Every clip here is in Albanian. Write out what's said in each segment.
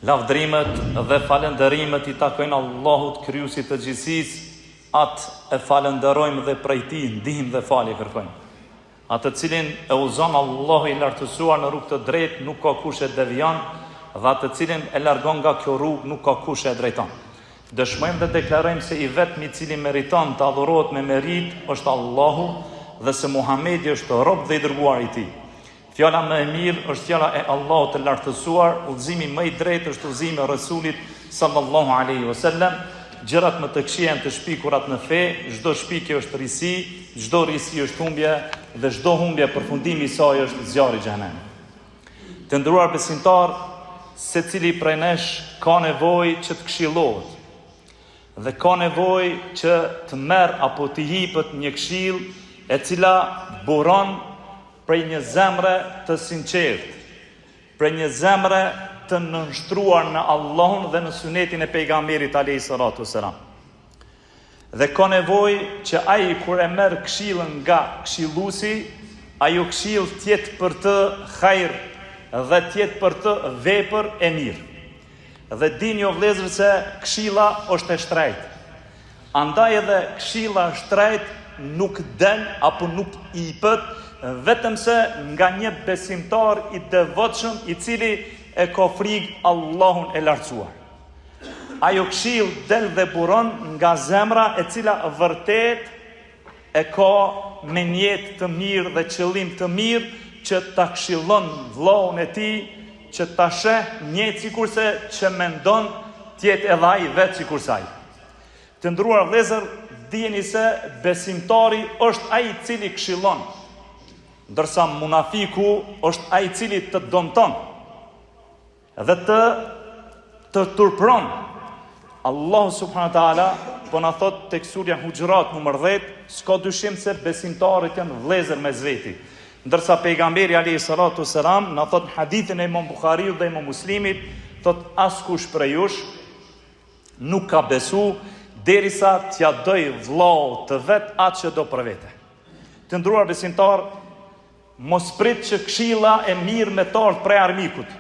Lavdrimet dhe falënderimet I takojnë Allahut, krijuesit të gjithësisë, atë e falënderojmë dhe prej Tij ndihmë dhe falje kërkojmë. Atë cilin e udhëzon Allahu I lartësuar në rrugë të drejtë, nuk ka kush e devijon, dhe atë cilin e largon nga kjo rrugë, nuk ka kush e drejton. Dëshmojmë dhe deklarojmë se I vetmi I cili meriton të adhurohet me merit është Allahu dhe se Muhamedi është rob dhe I dërguar I Tij. Fjala më e mirë është fjala e Allahut të lartësuar, udhëzimi më I drejtë është udhëzimi I Rasulit sallallahu alaihi wasallam. Gjërat më të këqija janë të shpikurat në fe, çdo shpikje është risi, çdo risi është humbje dhe çdo humbje përfundimi I saj është zjarri I xhenemit. Të nderuar besimtar, secili prej nesh ka nevojë që të këshillohet dhe ka nevojë që të merr apo të jepet një këshill e cila buron prej një zemre të sinqertë, prej një zemre të nënshtruar në Allahun dhe në sunetin e pejgamberit alayhi salatu wasalam. Dhe ka nevojë që ai kur e merr këshillën nga këshilluesi, ajo këshill të jetë për të hajër dhe të jetë për të vepër e mirë. Dhe dini o vëllezër se këshilla është e shtrejtë. Andaj edhe këshilla e shtrejtë nuk den apo nuk jepet vetëm se nga një besimtar I devotshëm I cili e ka frikë Allahun e lartësuar. Ajo këshill del dhe buron nga zemra e cila vërtet e ka mendje të mirë dhe qëllim të mirë që ta këshillon vllaun e tij, që ta sheh një sikurse që mendon të jetë edhe ai vetë sikurse ai. Të nderuar vëllezër, dijeni se besimtari është ai I cili këshillon, ndërsa munafiku është ai I cili të dëmton dhe të turpron. Allahu subhanahu wa taala po na thot tek surja Hujurat numër 10, s'ka dyshim se besimtarët janë vëllezër mes veti. Ndërsa pejgamberi alayhi salatu wasalam na thot hadithin e Imam Buhariut dhe Imam Muslimit, thot askush prej jush nuk ka besu derisa t'ja doj vllau të vet atë që do për vete. Të nderuar besimtar, mos prit që këshilla e mirë me të ardhë prej armikut.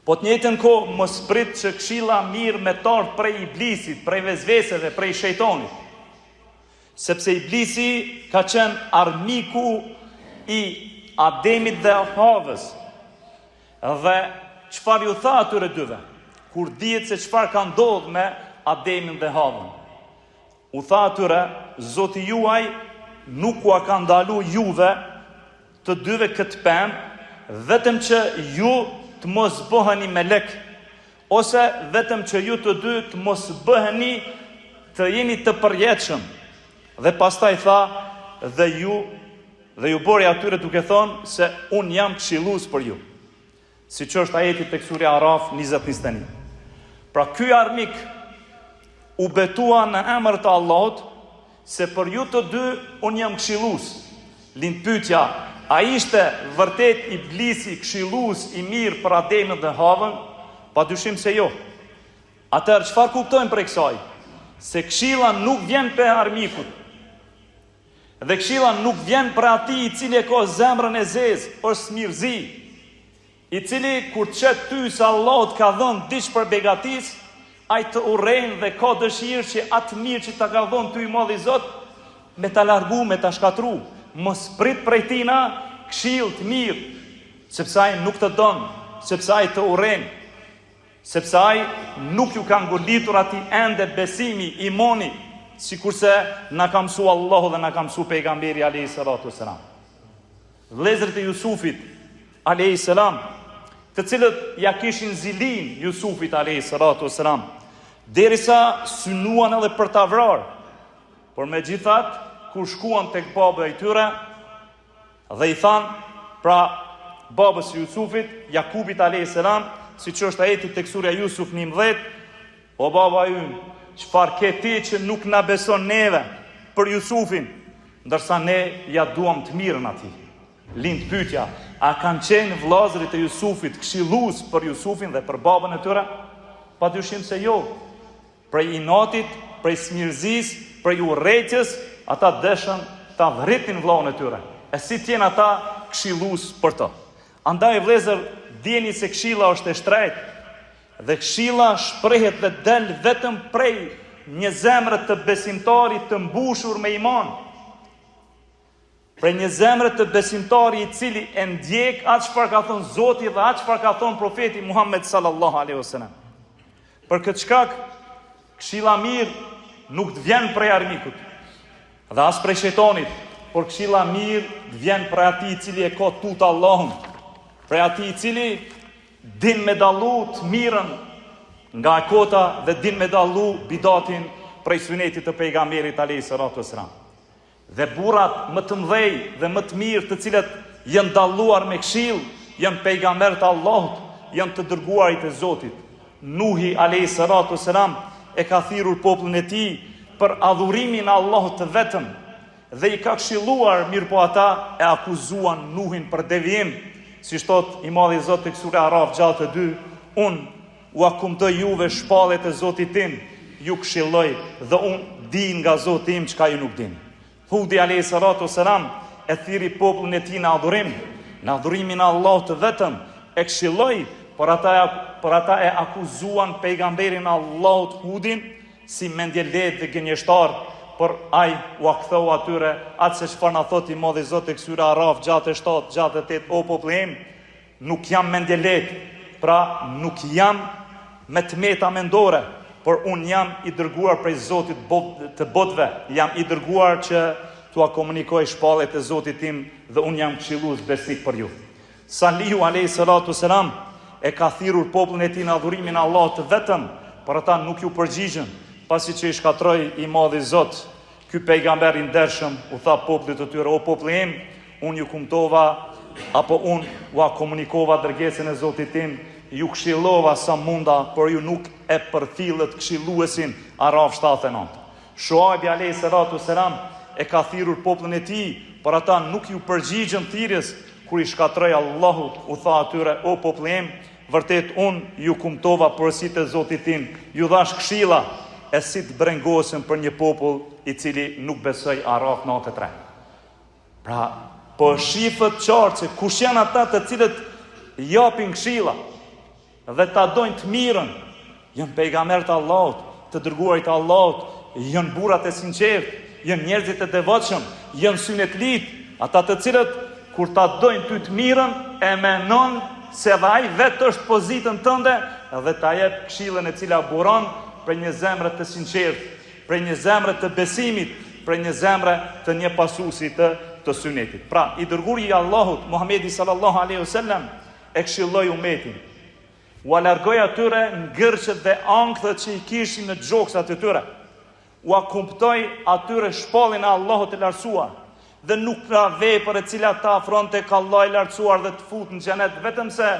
Po të njëjtën kohë mos prit që këshilla mirë me të ardhë prej iblisit, prej vezveseve, prej shejtonit. Sepse iblisi ka qenë armiku I Ademit dhe Havës. Dhe çfarë ju tha atyre dyve, kur dihet se çfarë ka ndodhur me Ademin dhe Havën? U tha atyre, Zoti juaj nuk u ka ndalu juve të dyve këtë pemë, vetëm që ju të mos bëheni melek, ose vetëm që ju të dy të mos bëheni të jeni të përjetshëm. Dhe pastaj tha, dhe ju bori atyre duke thonë se unë jam këshillues për ju. Siç është ajeti tek surja Araf 20-21. Pra ky armik u betua në emër të Allahut se për ju të dy unë jam këshillues. Lind pyetja, a ishte vërtet iblisi këshillues I mirë për Ademin dhe Havën? Padyshim se jo. Atëherë çfarë kuptojmë prej kësaj? Se këshilla nuk vjen për armikut. Dhe këshilla nuk vjen për ati I cili e ka zemrën e zezë, është smirëzi, I cili kur të qet ty se Allah të ka dhënë diç për begatis, ai të urrejnë dhe ka dëshirë që atë mirë që ta ka dhënë ty I madhi Zot, me ta largu, me ta shkatru. Mos prit prej tina këshill të mirë, sepse ai nuk të don, sepse ai të urren, sepse ai nuk ju ka ngolitur ati ende besimi, imani, sikurse na ka mësua Allahu dhe na ka mësua pejgamberi alayhi salatu wasalam. Vëllezërit e Jusufit alayhi salam, të cilët ja kishin zilin Jusufit alayhi salatu wasalam, derisa synuan edhe për ta vrarë. Por megjithatë, kur shkuan tek baba I tyre dhe I than, pra babës I Jusufit, Jakubit alayhi salam, siç është ajeti tek surja Jusuf 11, o baba ynë, çfarë ke ti që nuk na beson neve për Jusufin, ndërsa ne ja duam të mirën atij? Lind pyetja, a kanë qenë vllazërit e Jusufit këshillues për Jusufin dhe për babën e tyre? Padyshim se jo. Prej inatit, prej smirëzisë, prej urrëties, ata dëshën ta vritin vllaun e tyre. E si t'jenë ata këshillues për të? Andaj vëllezër, dijeni se këshilla është e shtrejtë. Dhe këshilla shprehet dhe del vetëm prej një zemre të besimtarit të mbushur me iman. Prej një zemre të besimtari i cili e ndjek atë çfarë ka thënë Zoti dhe atë çfarë ka thënë profeti Muhammed sallallahu alaihi wasallam. Për këtë shkak, këshilla mirë nuk të vjen prej armikut dhe as prej shejtanit, por këshilla mirë të vjen prej atij i cili e ka tut Allahun, prej atij i cili din me dallu të mirën nga e kota dhe din me dallu bidatin prej sunetit të pejgamberit alayhis salatu wassalam. Dhe burrat më të mëdhej dhe më të mirë të cilët janë dalluar me këshill, janë pejgamberët e Allahut, janë të dërguarit e Zotit. Nuhi alayhis salatu wassalam e ka thirrur popullin e tij për adhurimin e Allahut të vetëm dhe i ka këshilluar, mirë po ata e akuzuan Nuhin për devijim, si thot i madhi Zot tek sura Araf 6:2, unë u akumtoj juve shpallet e Zotit tim, ju këshilloj dhe unë di nga Zoti im çka ju nuk dini. Hudi alayhis salatu wassalam e thiri popullin e tij në adhurimin e Allahut të vetëm, e këshilloi, por ata e akuzuan pejgamberin e Allahut Hudin si mendjelehtë dhe gënjeshtar, por ai u aktheu atyre atë se çfarë na thot i madhi Zot tek sura Araf 6:7, 6:8, o populli im, nuk jam mendjelehtë, pra nuk jam me tmeta mendore, por unë jam i dërguar prej Zotit të botëve, jam i dërguar që t'ua komunikoj shpallet e Zotit tim dhe unë jam këshillues besnik për ju. Salihu alayhis salatu wassalam e ka thirrur popullin e tij në adhurimin e Allahut të vetëm, por ata nuk ju përgjigjën, pasi që i shkatroi i madhi Zot. Ky pejgamber i ndershëm u tha popullit të tyre, o populli im, unë ju kumtova apo unë u komunikova dërgesën e Zotit tim, ju këshillova sa munda, por ju nuk e përfillët këshilluesin. Araf 7:9. Shuaibi alayhis salatu wassalam e ka thirrur popullin e tij, por ata nuk ju përgjigjën thirrjes. Kur i shkatroi Allahu, u tha atyre, o populli im, vërtet unë ju kumtova porositë e Zotit tim, ju dhash këshilla, e si të brengosën për një popull i cili nuk besoi. Araf 9:3. Pra, po shifët qartë se kush janë ata të cilët japin këshilla dhe ta dojnë të mirën, janë pejgamberët e Allahut, të dërguarit e Allahut, janë burrat e sinqertë, janë njerëzit e devotshëm, janë synetlit, ata të cilët kur ta dojnë ty të mirën, e menon se dhe ai vetë është pozitën tënde dhe ta jep këshillën e cila buron për një zemre të sinqertë, për një zemre të besimit, për një zemre të një pasuesi të sunetit. Pra, i dërguari i Allahut, Muhamedi sallallahu alaihi wasallam, e këshilloi umetin, u alargoi atyre ngërçet dhe ankthët që i kishin në gjoksat e tyre, u akumptoi atyre shpallin e Allahut të lartësuar, dhe nuk pra vepër e cila ta afron tek Allahu i lartësuar dhe të fut në xhenet, vetëm se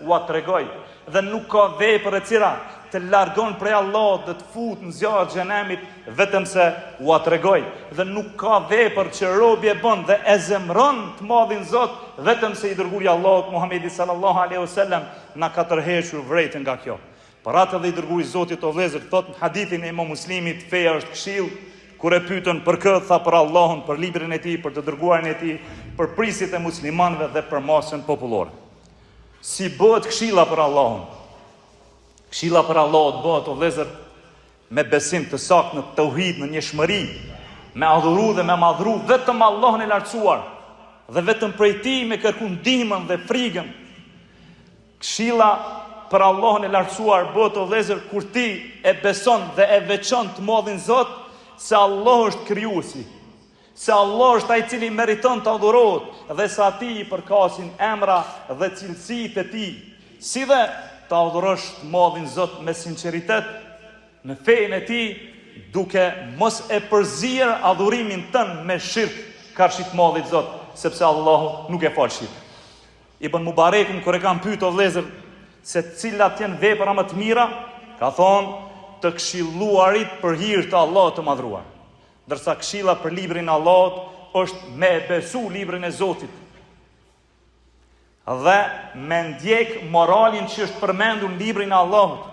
u tregoi, dhe nuk ka vepër e cila të largon prej Allahut dhe të fut në zjarr të xhenemit, vetëm se u tregoi, dhe nuk ka vepër që robi e bën dhe e zemron të madhin Zot, vetëm se i dërguari i Allahut Muhamedi sallallahu alaihi wasallam na ka tërhequr vërejtën nga kjo. Për atë dhe i dërguari i Zotit o vëllezër, thot në hadithin e Imam Muslimit, feja është këshill. Kur e pyetën për këtë, tha për Allahun, për librin e tij, për të dërguarin e tij, për prisit e muslimanëve dhe për masën popullore. Si bëhet këshilla për Allahun? Këshilla për Allahun bëhet o vëllezër me besim të saktë në tauhid, në njëshmëri, me adhuru dhe me madhru vetëm Allahun e lartësuar dhe vetëm prej tij me kërku ndihmën dhe frikën. Këshilla për Allahun e lartësuar bëhet o vëllezër kur ti e beson dhe e veçon të madhin Zot, se Allah është krijuesi, se Allah është ai i cili meriton të adhurohet dhe se atij i përkasin emra dhe cilësitë e tij, si dhe të adhurosh të madhin Zot me sinqeritet në fenë e tij, duke mos e përzier adhurimin tënd me shirk karshit madhit Zot, sepse Allahu nuk e fal shirk. Ibn Mubarekun kur e kanë pyetur o vëllezër se cilat janë vepra më të mira, ka thonë të këshilluarit për hir të Allahut të madhruar. Ndërsa këshilla për librin e Allahut është me besu librin e Zotit dhe me ndjek moralin që është përmendur në librin e Allahut,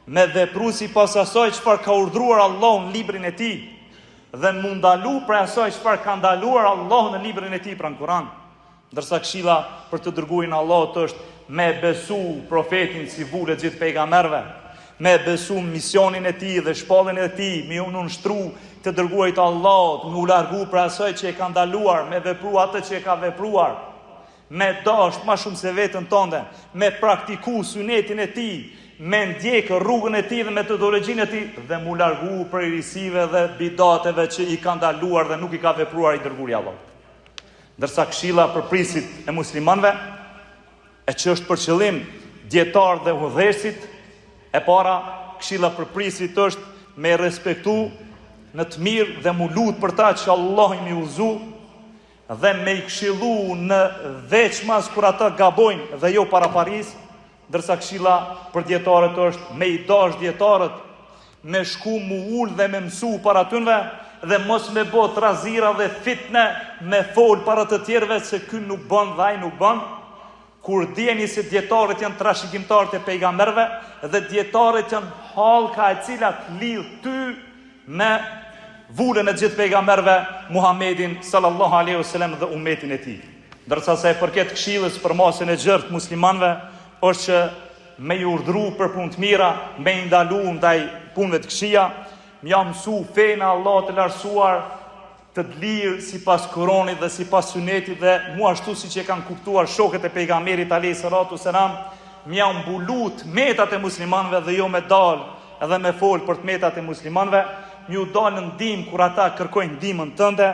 me vepru sipas asaj çfarë ka urdhëruar Allahu në librin e tij dhe më ndalu prej asaj çfarë ka ndaluar Allahu në librin e tij, pra në Kur'an. Ndërsa këshilla për të dërguarin e Allahut është me besu profetin si vulet gjithë pejgamberve, me besu misionin e tij dhe shpalljen e tij, me u nënshtru të dërguarit të Allahut, me u largu për asaj që e ka ndaluar, me vepru atë që e ka vepruar, me dasht ma shumë se vetën tënde, me praktiku sunetin e tij, me ndjekë rrugën e tij dhe metodologjinë e tij, dhe mu largu për risive dhe bidateve që i ka ndaluar dhe nuk i ka vepruar i dërguari i Allahut. Ndërsa këshilla për prisit e muslimanëve, e që është për qëllim dietar dhe udhëheqësit, e para këshilla për prisit është me respektu në të mirë dhe mu lut për ta që Allah i mi uzu, dhe me i këshillu në veçmas kur ata gabojnë dhe jo para paris, ndërsa këshilla për dietarët është me i dash dietarët, me shku mu ullë dhe me mësu para tynve, dhe mos me bo trazira dhe fitne me fol para të tjerëve se ky nuk bën dhe ai nuk bën, kur dijeni se dietarët janë trashëgimtarët e pejgamberëve dhe dietarët janë hallka e cilat lidh ty me vullën e gjithë pejgamberëve Muhammedin sallallahu alaihi wasallam dhe ummetin e tij. Ndërsa sa e përket këshillës për masën e gjerë të muslimanëve, është që me i urdhru për punë të mira, me i ndalu ndaj punëve të këqija, më jam mësu fenë e Allahut të lartësuar të lirë sipas Kuranit dhe sipas Sunetit dhe mua ashtu siç e kanë kuptuar shokët e pejgamberit alayhi salatu selam, më jam mbulut metat e muslimanëve dhe jo me dal edhe me fol për të metat e muslimanëve, më u dal në ndihmë kur ata kërkojnë ndihmën tënde,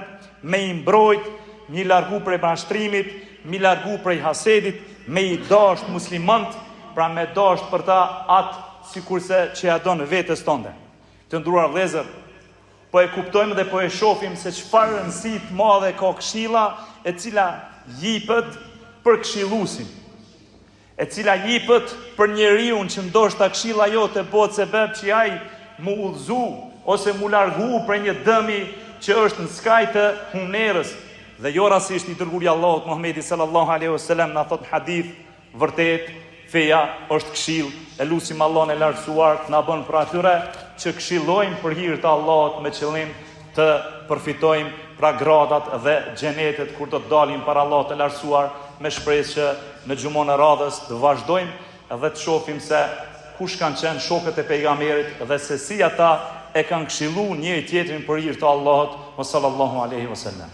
me i mbrojt, më i largu prej bashkëtrimit, më i largu prej hasedit, me i dasht muslimant, pra me dasht për ta atë sikurse që ja don vetes tënde. Të nderuar vëllezër, po e kuptojmë dhe po e shohim se çfarë rëndësi të madhe ka këshilla e cila jipet për këshilluesin, e cila jipet për njeriu që ndoshta këshilla jote bëhet sebeb që ai mu udhëzu ose mu largu për një dëmi që është në skaj të hunerës. Dhe jo rastisht i dërguari i Allahut Muhamedi sallallahu alaihi wasallam na thot në hadith, vërtet feja është këshill, e lutim Allahun e lartësuar të na bën për atyre që këshillojmë për hir të Allahut me qëllim të përfitojmë pra gradat dhe xhenetet kur do të dalim para Allahut të lartësuar, me shpresë që në xhumon e radhës të vazhdojmë dhe të shohim se kush kanë qenë shokët e pejgamberit dhe se si ata e kanë këshilluar njëri tjetrin për hir të Allahut sallallahu alaihi wasallam.